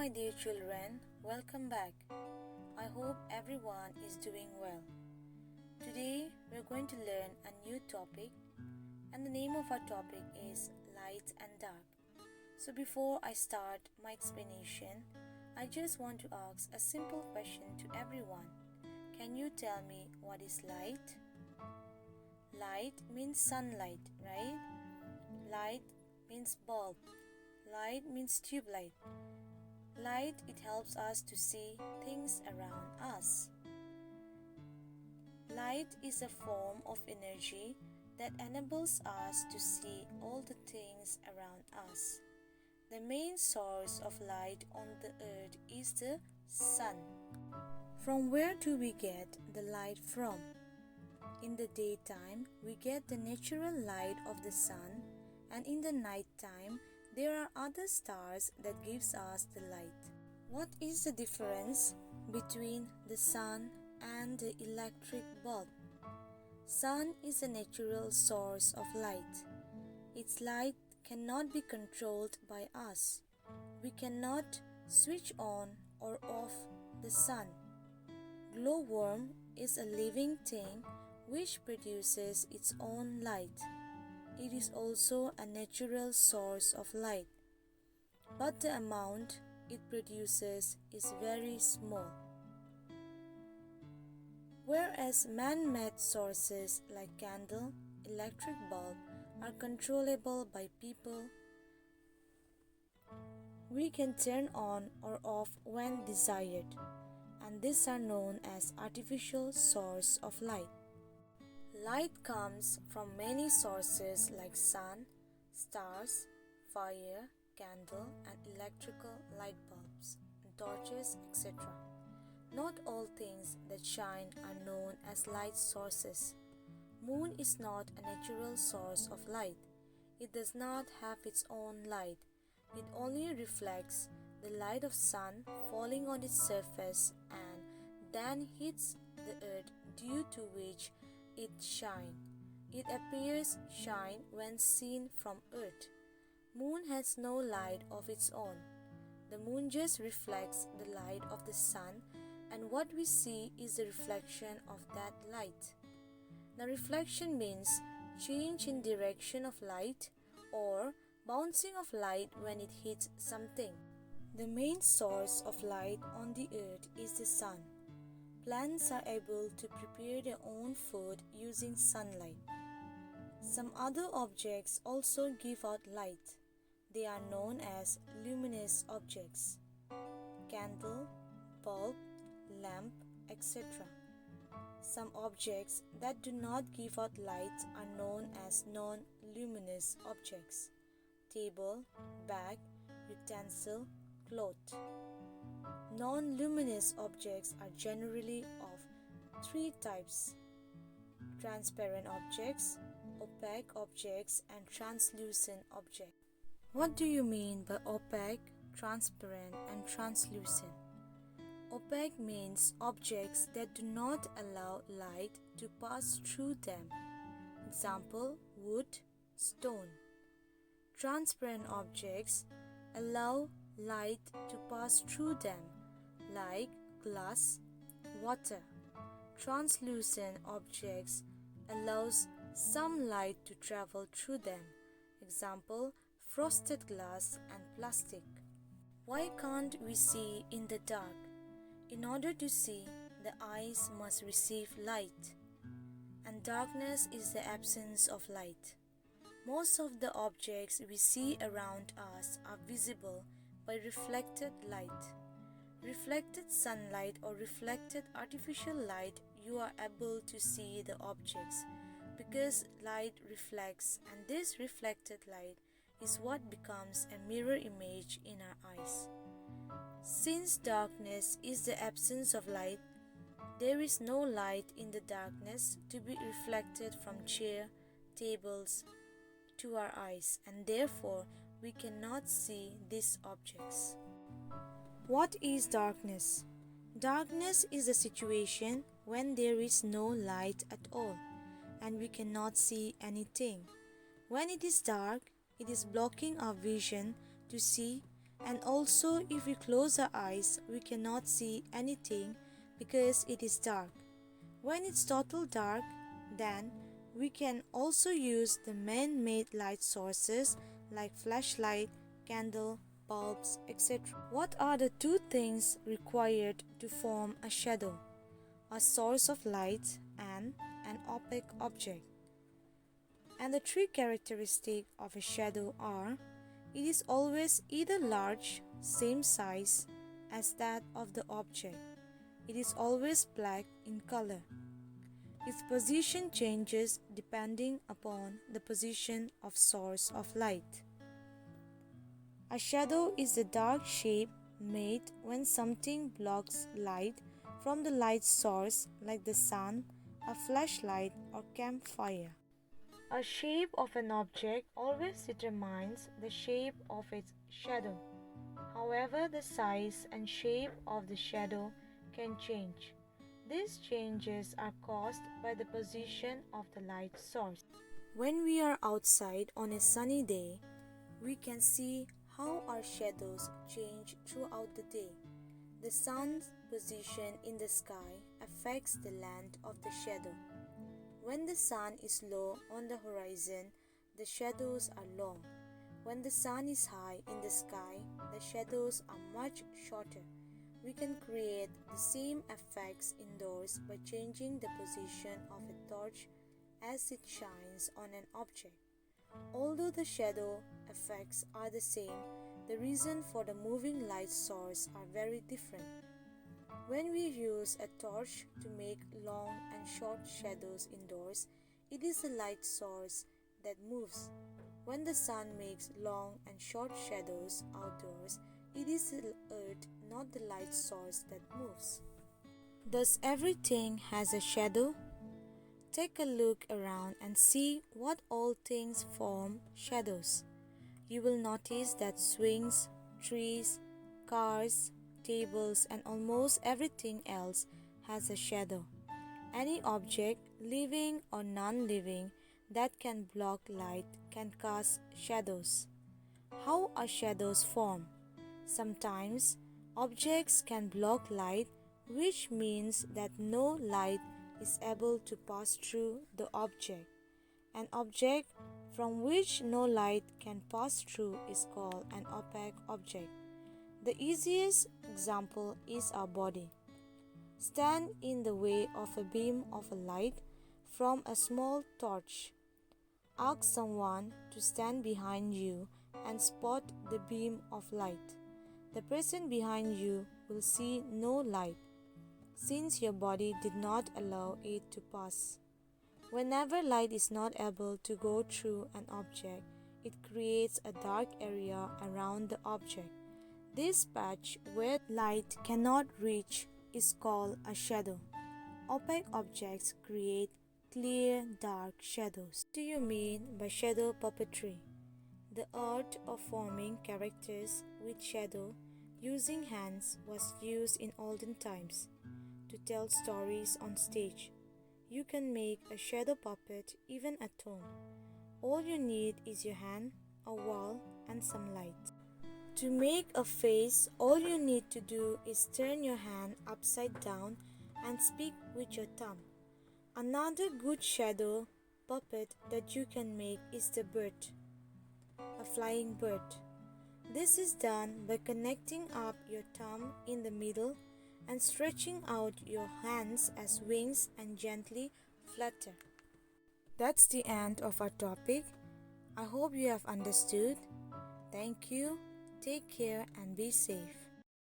my dear children, welcome back. I hope everyone is doing well. Today we're going to learn a new topic, and the name of our topic is light and dark. So before I start my explanation, I just want to ask a simple question to everyone. Can you tell me what is light? Light means sunlight, right? Light means bulb. Light means tube light. Light, it helps us to see things around us. Light is a form of energy that enables us to see all the things around us. The main source of light on the earth is the sun. From where do we get the light from? In the daytime, we get the natural light of the sun, and in the nighttime, there are other stars that gives us the light. What is the difference between the sun and the electric bulb? Sun is a natural source of light. Its light cannot be controlled by us. We cannot switch on or off the sun. Glowworm is a living thing which produces its own light. It is also a natural source of light, but the amount it produces is very small. Whereas man-made sources like candle, electric bulb are controllable by people, we can turn on or off when desired, and these are known as artificial source of light. Light comes from many sources like sun, stars, fire, candle, and electrical light bulbs, and torches, etc. Not all things that shine are known as light sources. Moon is not a natural source of light. It does not have its own light. It only reflects the light of sun falling on its surface and then hits the earth, due to which it shine. It appears shine when seen from earth. Moon has no light of its own. The moon just reflects the light of the sun, and what we see is the reflection of that light. The reflection means change in direction of light or bouncing of light when it hits something. The main source of light on the earth is the sun. Plants are able to prepare their own food using sunlight. Some other objects also give out light. They are known as luminous objects. Candle, bulb, lamp, etc. Some objects that do not give out light are known as non-luminous objects. Table, bag, utensil, cloth. Non-luminous objects are generally of three types: transparent objects, opaque objects, and translucent objects. What do you mean by opaque, transparent, and translucent? Opaque means objects that do not allow light to pass through them. Example, wood, stone. Transparent objects allow light to pass through them, like glass, water. Translucent objects allows some light to travel through them. Example, frosted glass and plastic. Why can't we see in the dark? In order to see, the eyes must receive light, and darkness is the absence of light. Most of the objects we see around us are visible by reflected light. Reflected sunlight or reflected artificial light, you are able to see the objects because light reflects, and this reflected light is what becomes a mirror image in our eyes. Since darkness is the absence of light, there is no light in the darkness to be reflected from chair, tables to our eyes, and therefore we cannot see these objects. What is darkness? Darkness is a situation when there is no light at all and we cannot see anything. When it is dark, it is blocking our vision to see And also, if we close our eyes, we cannot see anything because it is dark. When it's total dark, then we can also use the man-made light sources like flashlight, candle, bulbs, etc. What are the two things required to form a shadow? A source of light and an opaque object. And the three characteristics of a shadow are: it is always either large, same size as that of the object. It is always black in color. Its position changes depending upon the position of source of light. A shadow is a dark shape made when something blocks light from the light source like the sun, a flashlight or campfire. A shape of an object always determines the shape of its shadow. However, the size and shape of the shadow can change. These changes are caused by the position of the light source. When we are outside on a sunny day, we can see how our shadows change throughout the day. The sun's position in the sky affects the length of the shadow. When the sun is low on the horizon, the shadows are long. When the sun is high in the sky, the shadows are much shorter. We can create the same effects indoors by changing the position of a torch as it shines on an object. Although the shadow effects are the same, the reason for the moving light source are very different. When we use a torch to make long and short shadows indoors, it is the light source that moves. When the sun makes long and short shadows outdoors, it is the earth, not the light source, that moves. Does everything has a shadow? Take a look around and see what all things form shadows. You will notice that swings, trees, cars, tables, and almost everything else has a shadow. Any object, living or non-living, that can block light can cast shadows. How are shadows formed? Sometimes objects can block light, which means that no light is able to pass through the object. An object from which no light can pass through is called an opaque object. The easiest example is our body. Stand in the way of a beam of a light from a small torch. Ask someone to stand behind you and spot the beam of light. The person behind you will see no light, since your body did not allow it to pass. Whenever light is not able to go through an object, it creates a dark area around the object. This patch where light cannot reach is called a shadow. Opaque objects create clear, dark shadows. What do you mean by shadow puppetry? The art of forming characters with shadow using hands was used in olden times to tell stories on stage. You can make a shadow puppet even at home. All you need is your hand, a wall, and some light. To make a face, all you need to do is turn your hand upside down and speak with your thumb. Another good shadow puppet that you can make is the bird, a flying bird. This is done by connecting up your thumb in the middle and stretching out your hands as wings and gently flutter. That's the end of our topic. I hope you have understood. Thank you. Take care and be safe.